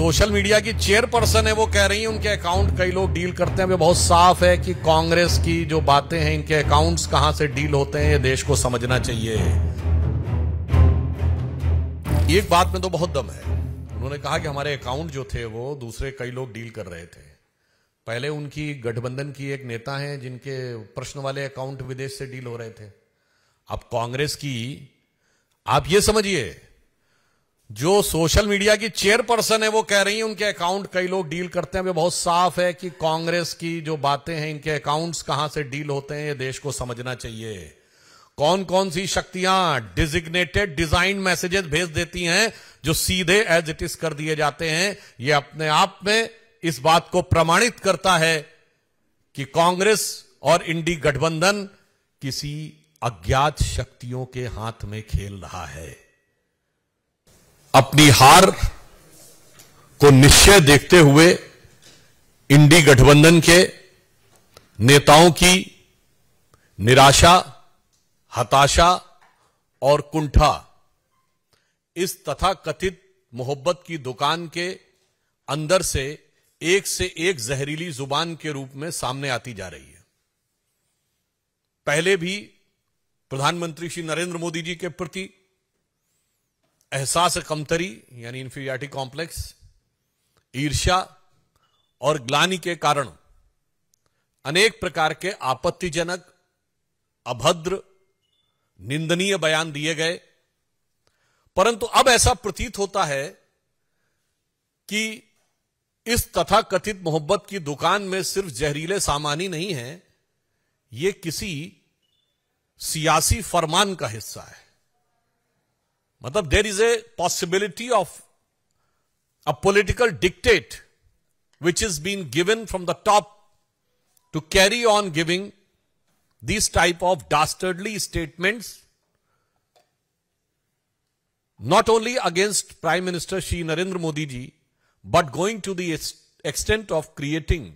Social media की chairperson है वो कह रही हैं उनके अकाउंट कई लोग डील करते हैं। अभी बहुत साफ है कि कांग्रेस की जो बातें हैं, इनके अकाउंट्स कहां से डील होते हैं, ये देश को समझना चाहिए। एक बात में तो बहुत दम है। उन्होंने कहा कि हमारे अकाउंट जो थे वो दूसरे कई लोग डील कर रहे थे। पहले उनकी गठबंधन की एक नेता हैं जिनके प्रश्न वाले अकाउंट विदेश से डील हो रहे थे। अब कांग्रेस की आप ये समझिए, जो सोशल मीडिया की चेयरपर्सन है वो कह रही हैं उनके अकाउंट कई लोग डील करते हैं। अभी बहुत साफ है कि कांग्रेस की जो बातें हैं, इनके अकाउंट्स कहां से डील होते हैं, ये देश को समझना चाहिए। कौन कौन सी शक्तियां डिजिग्नेटेड डिजाइन मैसेजेस भेज देती हैं जो सीधे एज इट इज कर दिए जाते हैं, ये अपने आप में इस बात को प्रमाणित करता है कि कांग्रेस और इंडी गठबंधन किसी अज्ञात शक्तियों के हाथ में खेल रहा है। अपनी हार को निश्चय देखते हुए इंडी गठबंधन के नेताओं की निराशा, हताशा और कुंठा इस तथाकथित मोहब्बत की दुकान के अंदर से एक जहरीली जुबान के रूप में सामने आती जा रही है। पहले भी प्रधानमंत्री श्री नरेंद्र मोदी जी के प्रति एहसास कमतरी यानी इंफीरियरिटी कॉम्प्लेक्स, ईर्ष्या और ग्लानि के कारण अनेक प्रकार के आपत्तिजनक, अभद्र, निंदनीय बयान दिए गए। परंतु अब ऐसा प्रतीत होता है कि इस तथाकथित मोहब्बत की दुकान में सिर्फ जहरीले सामान ही नहीं है, यह किसी सियासी फरमान का हिस्सा है। मतलब there is a possibility of a political dictate which is been given from the top to carry on giving these type of dastardly statements, not only against Prime Minister Shri Narendra Modi ji, but going to the extent of creating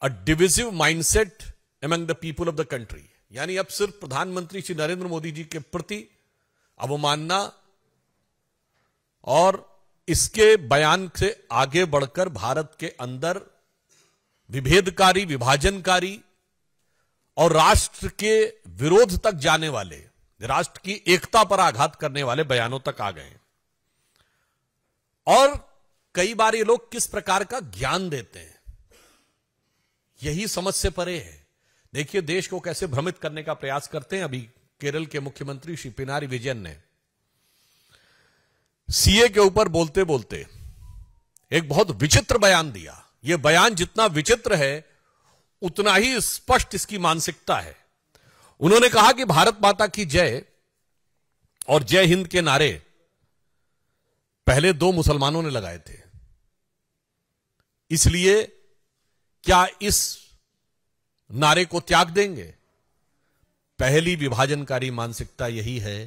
a divisive mindset among the people of the country. यानी अब सिर्फ प्रधानमंत्री श्री नरेंद्र मोदी जी के प्रति अवमानना और इसके बयान से आगे बढ़कर भारत के अंदर विभेदकारी, विभाजनकारी और राष्ट्र के विरोध तक जाने वाले, राष्ट्र की एकता पर आघात करने वाले बयानों तक आ गए। और कई बार ये लोग किस प्रकार का ज्ञान देते हैं, यही समझ से परे है। देखिए देश को कैसे भ्रमित करने का प्रयास करते हैं। अभी केरल के मुख्यमंत्री श्री पिनारी विजयन ने सीए के ऊपर बोलते बोलते एक बहुत विचित्र बयान दिया। यह बयान जितना विचित्र है उतना ही स्पष्ट इसकी मानसिकता है। उन्होंने कहा कि भारत माता की जय और जय हिंद के नारे पहले 2 मुसलमानों ने लगाए थे, इसलिए क्या इस नारे को त्याग देंगे? पहली विभाजनकारी मानसिकता यही है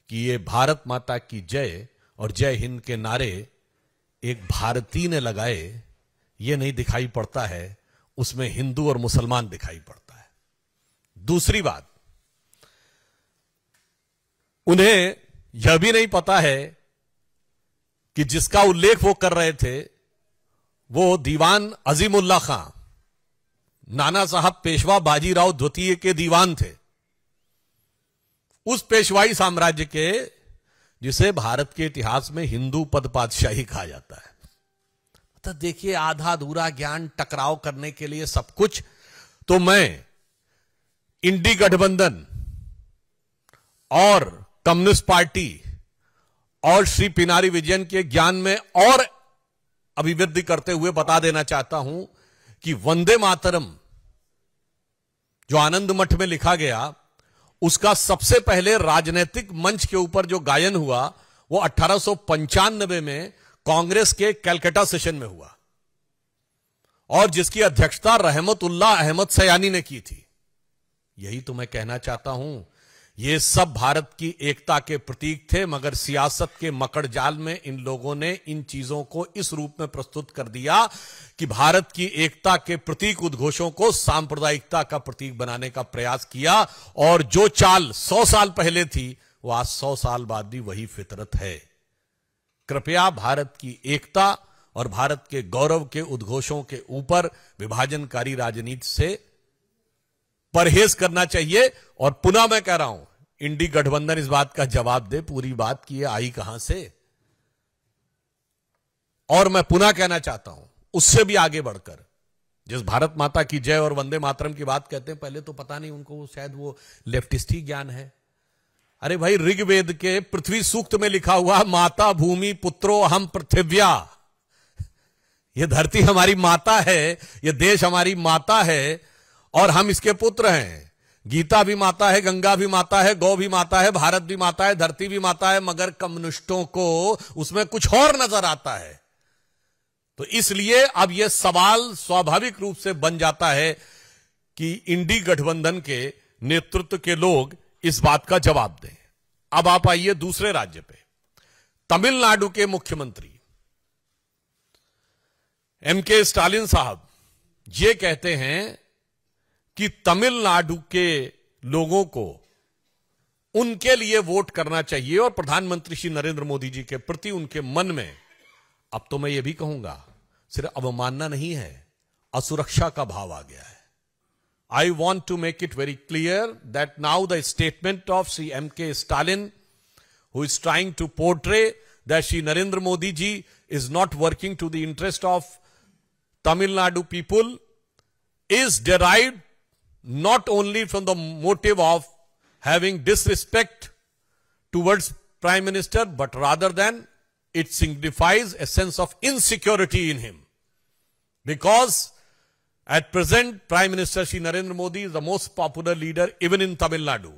कि यह भारत माता की जय और जय हिंद के नारे एक भारतीय ने लगाए, यह नहीं दिखाई पड़ता है, उसमें हिंदू और मुसलमान दिखाई पड़ता है। दूसरी बात, उन्हें यह भी नहीं पता है कि जिसका उल्लेख वो कर रहे थे वो दीवान अजीमुल्ला खां, नाना साहब पेशवा बाजीराव द्वितीय के दीवान थे, उस पेशवाई साम्राज्य के जिसे भारत के इतिहास में हिंदू पद पातशाही कहा जाता है। तो देखिए आधा अधूरा ज्ञान, टकराव करने के लिए सब कुछ। तो मैं इंडी गठबंधन और कम्युनिस्ट पार्टी और श्री पिनारी विजयन के ज्ञान में और अभिवृद्धि करते हुए बता देना चाहता हूं कि वंदे मातरम जो आनंद मठ में लिखा गया, उसका सबसे पहले राजनीतिक मंच के ऊपर जो गायन हुआ वो 1895 में कांग्रेस के कलकत्ता सेशन में हुआ और जिसकी अध्यक्षता रहमतुल्लाह अहमद सयानी ने की थी। यही तो मैं कहना चाहता हूं, ये सब भारत की एकता के प्रतीक थे, मगर सियासत के मकड़ जाल में इन लोगों ने इन चीजों को इस रूप में प्रस्तुत कर दिया कि भारत की एकता के प्रतीक उद्घोषों को सांप्रदायिकता का प्रतीक बनाने का प्रयास किया। और जो चाल 100 साल पहले थी वो आज 100 साल बाद भी वही फितरत है। कृपया भारत की एकता और भारत के गौरव के उद्घोषों के ऊपर विभाजनकारी राजनीति से परहेज करना चाहिए। और पुनः मैं कह रहा हूं, इंडी गठबंधन इस बात का जवाब दे पूरी बात की आई कहां से। और मैं पुनः कहना चाहता हूं, उससे भी आगे बढ़कर, जिस भारत माता की जय और वंदे मातरम की बात कहते हैं, पहले तो पता नहीं उनको, शायद वो लेफ्टिस्ट ही ज्ञान है। अरे भाई, ऋग्वेद के पृथ्वी सूक्त में लिखा हुआ माता भूमि पुत्रो हम पृथिव्या, ये धरती हमारी माता है, ये देश हमारी माता है और हम इसके पुत्र हैं। गीता भी माता है, गंगा भी माता है, गौ भी माता है, भारत भी माता है, धरती भी माता है, मगर कम्युनिस्टों को उसमें कुछ और नजर आता है। तो इसलिए अब यह सवाल स्वाभाविक रूप से बन जाता है कि इंडी गठबंधन के नेतृत्व के लोग इस बात का जवाब दें। अब आप आइए दूसरे राज्य पे। तमिलनाडु के मुख्यमंत्री एमके स्टालिन साहब ये कहते हैं कि तमिलनाडु के लोगों को उनके लिए वोट करना चाहिए और प्रधानमंत्री श्री नरेंद्र मोदी जी के प्रति उनके मन में, अब तो मैं ये भी कहूंगा, सिर्फ अवमानना नहीं है, असुरक्षा का भाव आ गया है। I want to make it very clear that now the statement of Sri M.K. Stalin, who is trying to portray that Sri Narendra Modi ji is not working to the interest of Tamil Nadu people, is derived not only from the motive of having disrespect towards Prime Minister, but rather than it signifies a sense of insecurity in him. Because at present, Prime Minister Shri Narendra Modi is the most popular leader even in Tamil Nadu.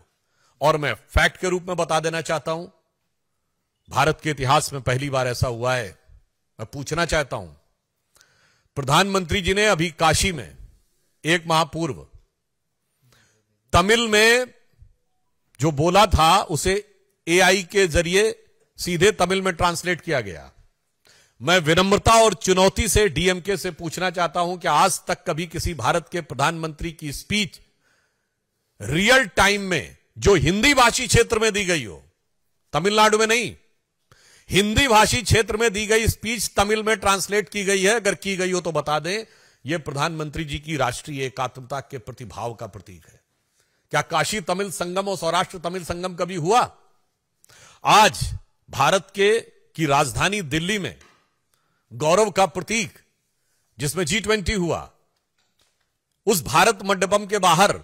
और मैं fact के रूप में बता देना चाहता हूं, भारत के इतिहास में पहली बार ऐसा हुआ है। मैं पूछना चाहता हूं, प्रधानमंत्री जी ने अभी काशी में एक माह पूर्व तमिल में जो बोला था उसे एआई के जरिए सीधे तमिल में ट्रांसलेट किया गया। मैं विनम्रता और चुनौती से डीएमके से पूछना चाहता हूं कि आज तक कभी किसी भारत के प्रधानमंत्री की स्पीच रियल टाइम में जो हिंदी भाषी क्षेत्र में दी गई हो, तमिलनाडु में नहीं, हिंदी भाषी क्षेत्र में दी गई स्पीच तमिल में ट्रांसलेट की गई है? अगर की गई हो तो बता दें। यह प्रधानमंत्री जी की राष्ट्रीय एकात्मता के प्रतिभाव का प्रतीक है। क्या काशी तमिल संगम और सौराष्ट्र तमिल संगम कभी हुआ? आज भारत की राजधानी दिल्ली में गौरव का प्रतीक जिसमें G20 हुआ, उस भारत मंडपम के बाहर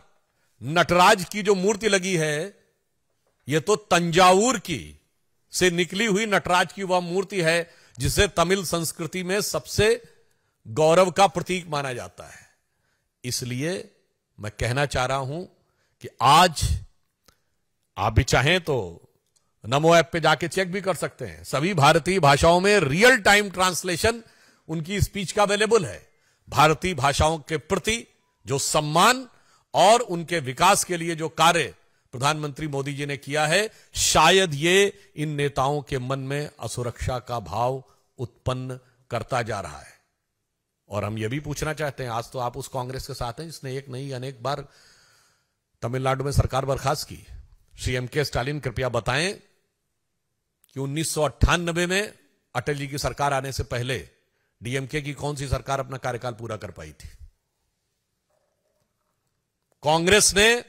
नटराज की जो मूर्ति लगी है, यह तो तंजावुर की से निकली हुई नटराज की वह मूर्ति है जिसे तमिल संस्कृति में सबसे गौरव का प्रतीक माना जाता है। इसलिए मैं कहना चाह रहा हूं कि आज आप भी चाहें तो नमो ऐप पे जाके चेक भी कर सकते हैं, सभी भारतीय भाषाओं में रियल टाइम ट्रांसलेशन उनकी स्पीच का अवेलेबल है। भारतीय भाषाओं के प्रति जो सम्मान और उनके विकास के लिए जो कार्य प्रधानमंत्री मोदी जी ने किया है, शायद ये इन नेताओं के मन में असुरक्षा का भाव उत्पन्न करता जा रहा है। और हम ये भी पूछना चाहते हैं, आज तो आप उस कांग्रेस के साथ हैं जिसने एक नहीं अनेक बार तमिलनाडु में सरकार बर्खास्त की। श्री एमके स्टालिन कृपया बताएं कि 1998 में अटल जी की सरकार आने से पहले डीएमके की कौन सी सरकार अपना कार्यकाल पूरा कर पाई थी? कांग्रेस ने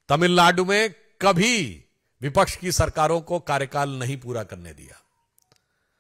तमिलनाडु में कभी विपक्ष की सरकारों को कार्यकाल नहीं पूरा करने दिया।